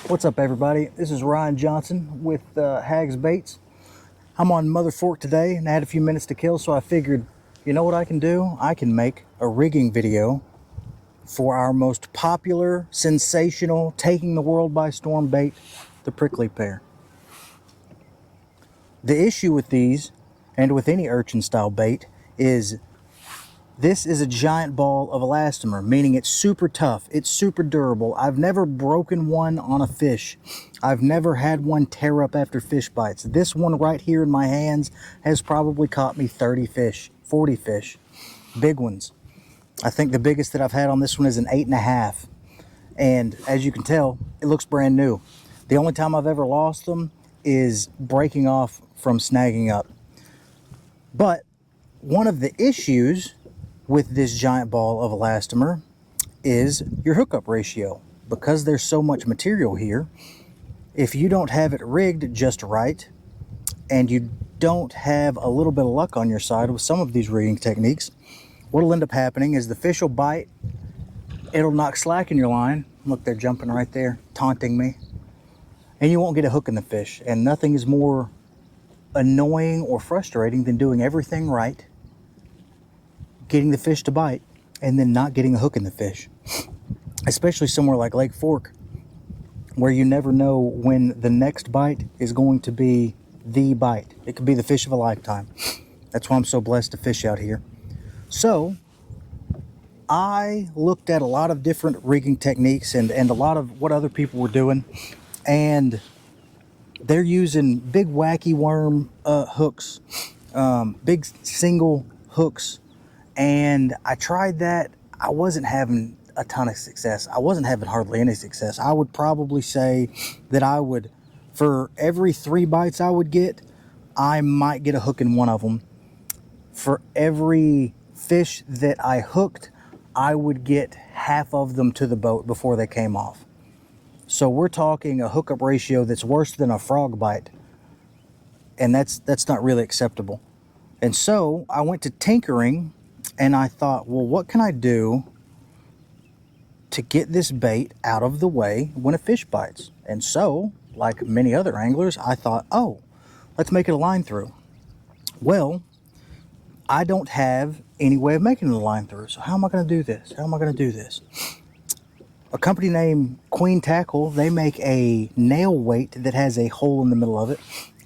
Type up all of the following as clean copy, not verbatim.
What's up, everybody? This is Ryan Johnson with Hags Baits. I'm on Mother Fork today and I had a few minutes to kill, so I figured, you know what I can do? I can make a rigging video for our most popular, sensational, taking the world by storm bait, the prickly pear. The issue with these, and with any urchin style bait, is this is a giant ball of elastomer, meaning it's super tough, it's super durable. I've never broken one on a fish. I've never had one tear up after fish bites. This one right here in my hands has probably caught me 30 fish, 40 fish, big ones. I think the biggest that I've had on this one is an 8.5. And as you can tell, it looks brand new. The only time I've ever lost them is breaking off from snagging up. But one of the issues with this giant ball of elastomer is your hookup ratio. Because there's so much material here, if you don't have it rigged just right, and you don't have a little bit of luck on your side with some of these rigging techniques, what'll end up happening is the fish will bite, it'll knock slack in your line. Look, they're jumping right there, taunting me. And you won't get a hook in the fish. And nothing is more annoying or frustrating than doing everything right, getting the fish to bite, and then not getting a hook in the fish. Especially somewhere like Lake Fork, where you never know when the next bite is going to be the bite. It could be the fish of a lifetime. That's why I'm so blessed to fish out here. So I looked at a lot of different rigging techniques and a lot of what other people were doing, and they're using big wacky worm hooks, big single hooks. And I tried that. I wasn't having a ton of success. I wasn't having hardly any success. I would probably say that I would, for every 3 bites I would get, I might get a hook in one of them. For every fish that I hooked, I would get half of them to the boat before they came off. So we're talking a hookup ratio that's worse than a frog bite. And that's not really acceptable. And so I went to tinkering, and I thought, well, what can I do to get this bait out of the way when a fish bites? And so, like many other anglers, I thought, oh, let's make it a line through. Well, I don't have any way of making it a line through. So how am I going to do this? How am I going to do this? A company named Queen Tackle, they make a nail weight that has a hole in the middle of it.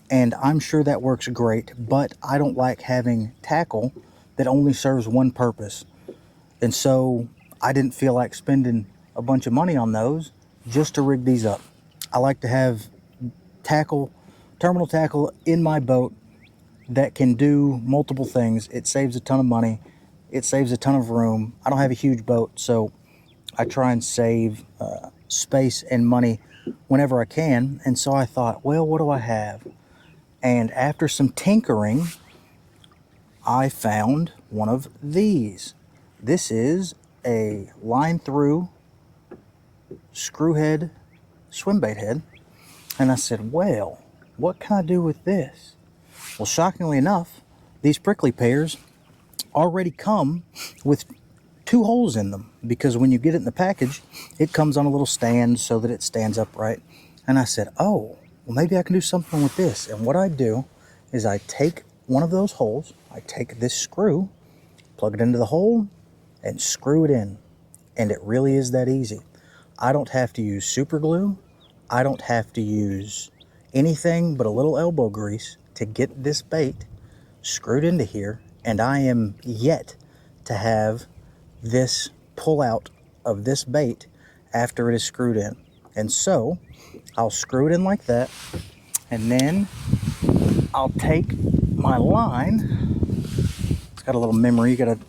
And I'm sure that works great, but I don't like having tackle that only serves one purpose. And so I didn't feel like spending a bunch of money on those just to rig these up. I like to have tackle, terminal tackle in my boat that can do multiple things. It saves a ton of money. It saves a ton of room. I don't have a huge boat, so I try and save space and money whenever I can. And so I thought, well, what do I have? And after some tinkering, I found one of these. This is a line through screw head swim bait head. And I said, well, what can I do with this? Well, shockingly enough, these prickly pears already come with 2 holes in them, because when you get it in the package, it comes on a little stand so that it stands upright. And I said, oh, well, maybe I can do something with this. And what I do is I take one of those holes, I take this screw, plug it into the hole, and screw it in. And it really is that easy. I don't have to use super glue. I don't have to use anything but a little elbow grease to get this bait screwed into here. And I am yet to have this pull out of this bait after it is screwed in. And so I'll screw it in like that, and then I'll take my line. It's got a little memory, you gotta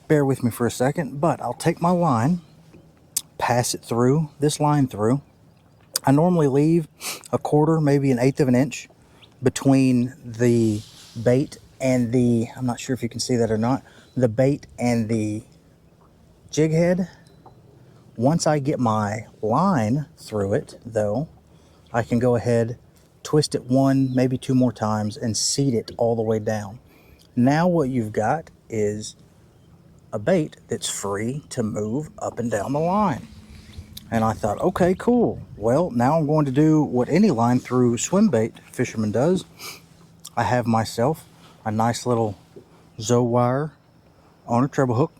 bear with me for a second, but I'll take my line, pass it through this line through. I normally leave a quarter, maybe an eighth of an inch between the bait and the, I'm not sure if you can see that or not, the bait and the jig head. Once I get my line through it, though, I can go ahead, twist it 1, maybe 2 more times, and seat it all the way down. Now what you've got is a bait that's free to move up and down the line. And I thought, okay, cool. Well, now I'm going to do what any line through swim bait fisherman does. I have myself a nice little Zoe wire on a treble hook.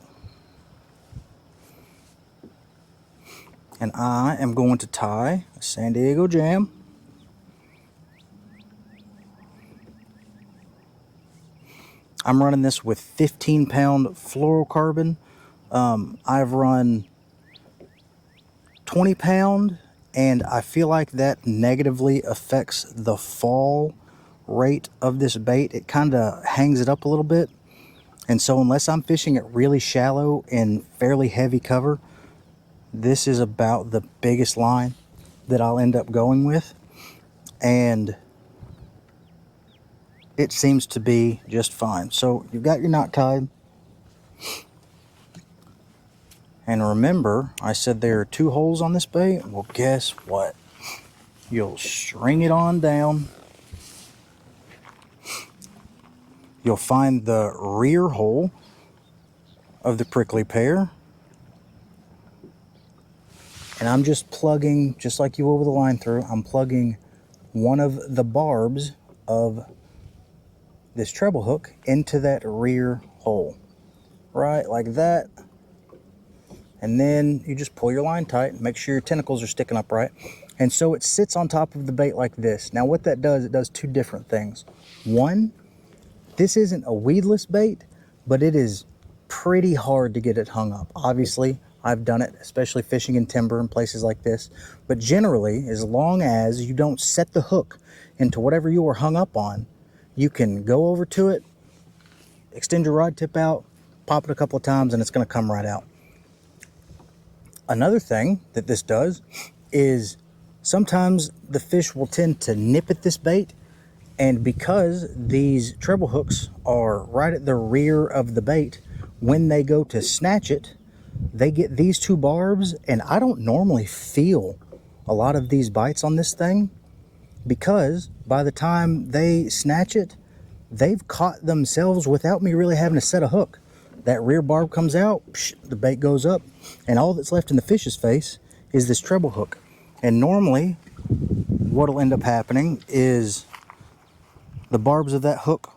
And I am going to tie a San Diego jam I'm running this with 15-pound fluorocarbon. I've run 20-pound, and I feel like that negatively affects the fall rate of this bait. It kind of hangs it up a little bit. And so unless I'm fishing it really shallow in fairly heavy cover, this is about the biggest line that I'll end up going with. And it seems to be just fine. So you've got your knot tied. And remember, I said there are 2 holes on this bait. Well, guess what? You'll string it on down. You'll find the rear hole of the prickly pear. And I'm just plugging, just like you will with a line through, I'm plugging one of the barbs of this treble hook into that rear hole. Right, like that. And then you just pull your line tight, make sure your tentacles are sticking up right. And so it sits on top of the bait like this. Now what that does, it does 2 different things. One, this isn't a weedless bait, but it is pretty hard to get it hung up. Obviously, I've done it, especially fishing in timber and places like this. But generally, as long as you don't set the hook into whatever you are hung up on, you can go over to it, extend your rod tip out, pop it a couple of times, and it's going to come right out. Another thing that this does is sometimes the fish will tend to nip at this bait, and because these treble hooks are right at the rear of the bait, when they go to snatch it, they get these 2 barbs, and I don't normally feel a lot of these bites on this thing because by the time they snatch it, they've caught themselves without me really having to set a hook. That rear barb comes out, the bait goes up, and all that's left in the fish's face is this treble hook. And normally, what'll end up happening is the barbs of that hook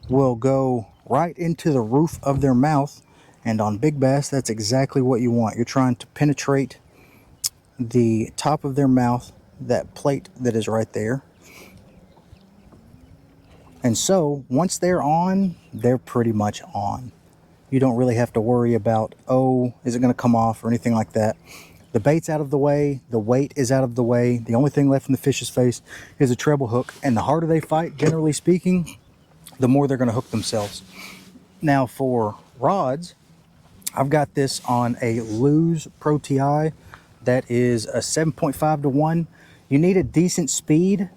will go right into the roof of their mouth, and on big bass, that's exactly what you want. You're trying to penetrate the top of their mouth, that plate that is right there. And so, once they're on, they're pretty much on. You don't really have to worry about, oh, is it going to come off or anything like that. The bait's out of the way. The weight is out of the way. The only thing left in the fish's face is a treble hook. And the harder they fight, generally speaking, the more they're going to hook themselves. Now for rods, I've got this on a Lose Pro TI. That is a 7.5 to 1. You need a decent speed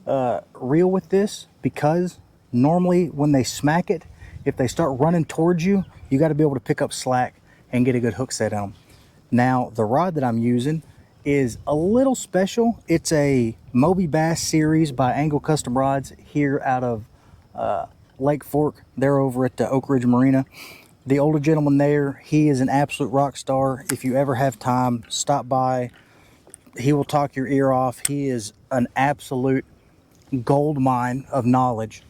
reel with this because normally when they smack it, if they start running towards you, you got to be able to pick up slack and get a good hook set on them. Now, the rod that I'm using is a little special. It's a Moby Bass series by Angle Custom Rods here out of Lake Fork. They're over at the Oak Ridge Marina. The older gentleman there, he is an absolute rock star. If you ever have time, stop by. He will talk your ear off. He is an absolute gold mine of knowledge.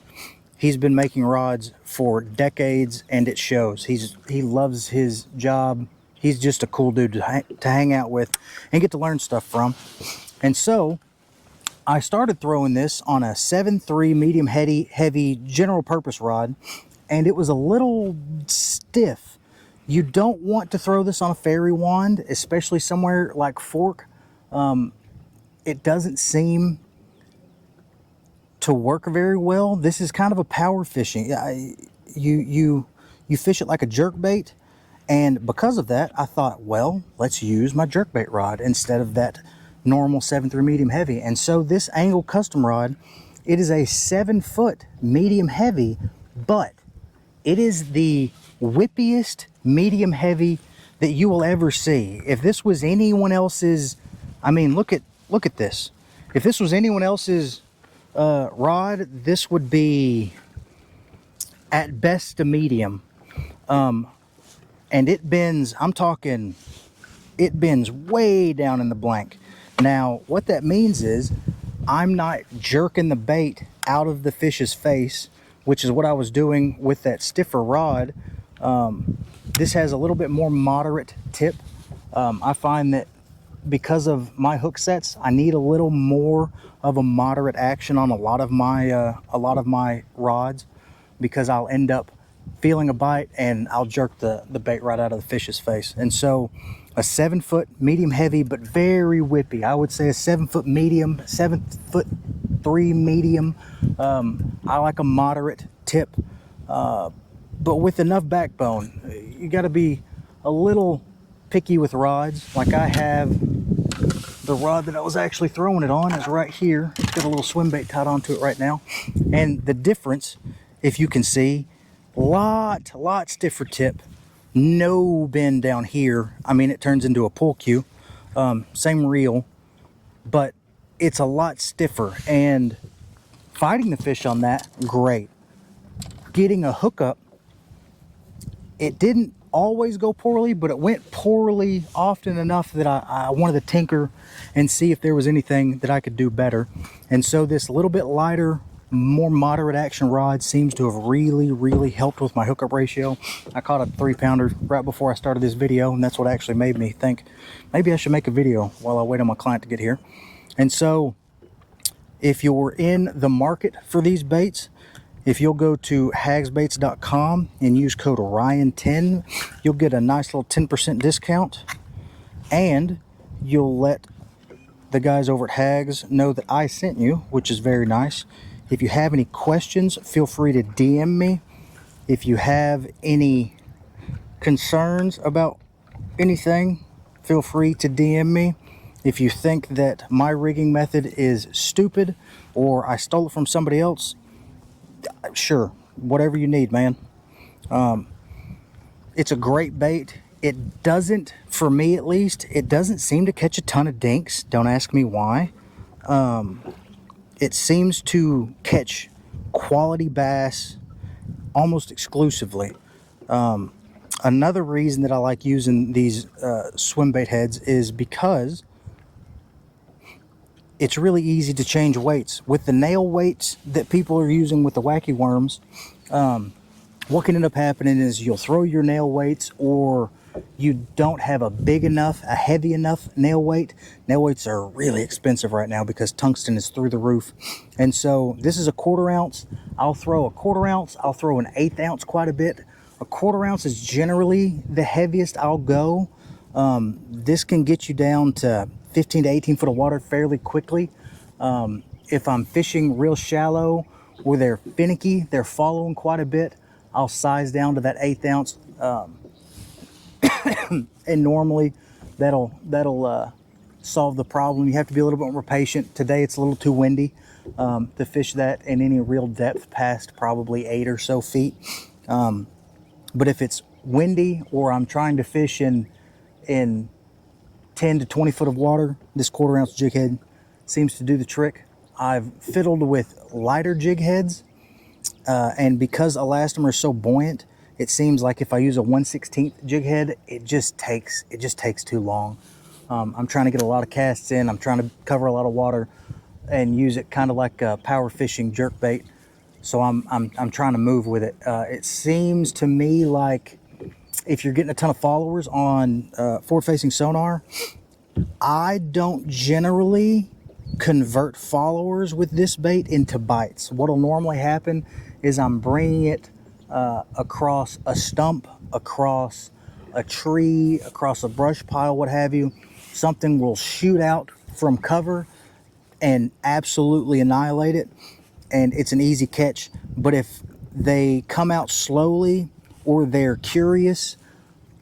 He's been making rods for decades, and it shows. He loves his job. He's just a cool dude to hang out with and get to learn stuff from. And so I started throwing this on a 7.3 medium heavy general purpose rod, and it was a little stiff. You don't want to throw this on a fairy wand, especially somewhere like Fork. It doesn't seem to work very well. This is kind of a power fishing. You fish it like a jerk bait, and because of that, I thought, well, let's use my jerk bait rod instead of that normal 7.3 medium heavy. And so this Angle Custom rod, it is a 7-foot medium heavy, but it is the whippiest medium heavy that you will ever see. If this was anyone else's, I mean, look at this. If this was anyone else's rod, this would be at best a medium. And it bends, I'm talking it bends way down in the blank. Now, what that means is I'm not jerking the bait out of the fish's face, which is what I was doing with that stiffer rod. This has a little bit more moderate tip. I find that because of my hook sets, I need a little more of a moderate action on a lot of my rods, because I'll end up feeling a bite and I'll jerk the bait right out of the fish's face. And so a 7 foot medium heavy, but very whippy. I would say a 7 foot medium, 7'3" medium. I like a moderate tip, but with enough backbone. You got to be a little picky with rods. Like I have the rod that I was actually throwing it on is right here. It's got a little swim bait tied onto it right now. And the difference, if you can see, lot stiffer tip, no bend down here. I mean, it turns into a pull cue. Same reel, but it's a lot stiffer, and fighting the fish on that, great. Getting a hookup, it didn't always go poorly, but it went poorly often enough that I wanted to tinker and see if there was anything that I could do better. And so this little bit lighter, more moderate action rod seems to have really helped with my hookup ratio. I caught a 3-pounder right before I started this video, and that's what actually made me think maybe I should make a video while I wait on my client to get here. And so if you're in the market for these baits, if you'll go to hagsbaits.com and use code Ryan10, you'll get a nice little 10% discount, and you'll let the guys over at Hags know that I sent you, which is very nice. If you have any questions, feel free to DM me. If you have any concerns about anything, feel free to DM me. If you think that my rigging method is stupid or I stole it from somebody else, sure, whatever you need, man. It's a great bait. It doesn't, for me at least, it doesn't seem to catch a ton of dinks. Don't ask me why. It seems to catch quality bass almost exclusively. Another reason that I like using these swim bait heads is because it's really easy to change weights. With the nail weights that people are using with the wacky worms, what can end up happening is you'll throw your nail weights, or you don't have a big enough, a heavy enough nail weight. Nail weights are really expensive right now because tungsten is through the roof. And so this is a 1/4 ounce. I'll throw a 1/4 ounce. I'll throw an 1/8 ounce quite a bit. A 1/4 ounce is generally the heaviest I'll go. This can get you down to 15 to 18 foot of water fairly quickly. If I'm fishing real shallow where they're finicky, they're following quite a bit, I'll size down to that 1/8 ounce. And normally that'll solve the problem. You have to be a little bit more patient. Today it's a little too windy to fish that in any real depth past probably 8 or so feet. But if it's windy or I'm trying to fish in 10 to 20 foot of water, this 1/4 ounce jig head seems to do the trick. I've fiddled with lighter jig heads, and because elastomers are so buoyant, it seems like if I use a 1/16 jig head, it just takes too long. I'm trying to get a lot of casts in. I'm trying to cover a lot of water and use it kind of like a power fishing jerk bait. So I'm trying to move with it. It seems to me like if you're getting a ton of followers on forward-facing sonar, I don't generally convert followers with this bait into bites. What'll normally happen is I'm bringing it across a stump, across a tree, across a brush pile, what have you. Something will shoot out from cover and absolutely annihilate it, and it's an easy catch. But if they come out slowly, or they're curious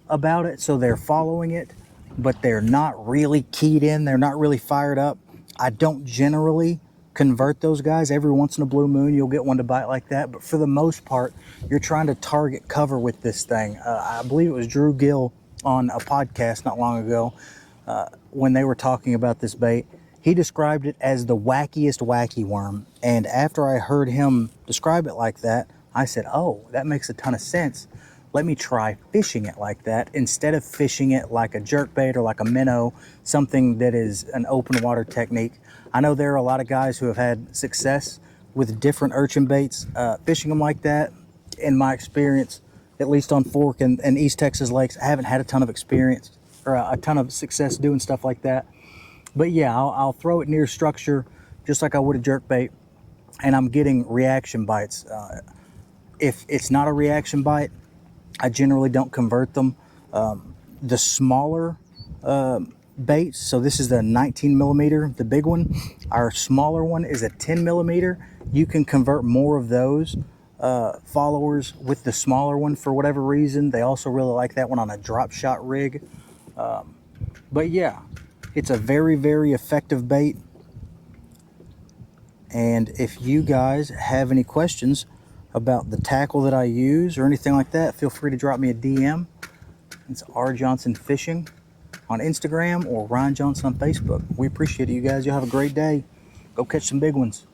about it, so they're following it, but they're not really keyed in, they're not really fired up, I don't generally convert those guys. Every once in a blue moon you'll get one to bite like that, but for the most part you're trying to target cover with this thing. I believe it was Drew Gill on a podcast not long ago, when they were talking about this bait, he described it as the wackiest wacky worm. And after I heard him describe it like that, I said, oh, that makes a ton of sense. let me try fishing it like that instead of fishing it like a jerkbait or like a minnow, something that is an open water technique. I know there are a lot of guys who have had success with different urchin baits, fishing them like that. In my experience, at least on Fork and East Texas lakes, I haven't had a ton of experience or a ton of success doing stuff like that. But yeah, I'll throw it near structure just like I would a jerkbait, and I'm getting reaction bites. If it's not a reaction bite, I generally don't convert them. The smaller baits, so this is the 19 millimeter, the big one. Our smaller one is a 10 millimeter. You can convert more of those followers with the smaller one for whatever reason. They also really like that one on a drop shot rig. But yeah, it's a very, very effective bait. And if you guys have any questions about the tackle that I use or anything like that, feel free to drop me a DM. It's R Johnson Fishing on Instagram or Ryan Johnson on Facebook. We appreciate it, you guys. You'll have a great day. Go catch some big ones.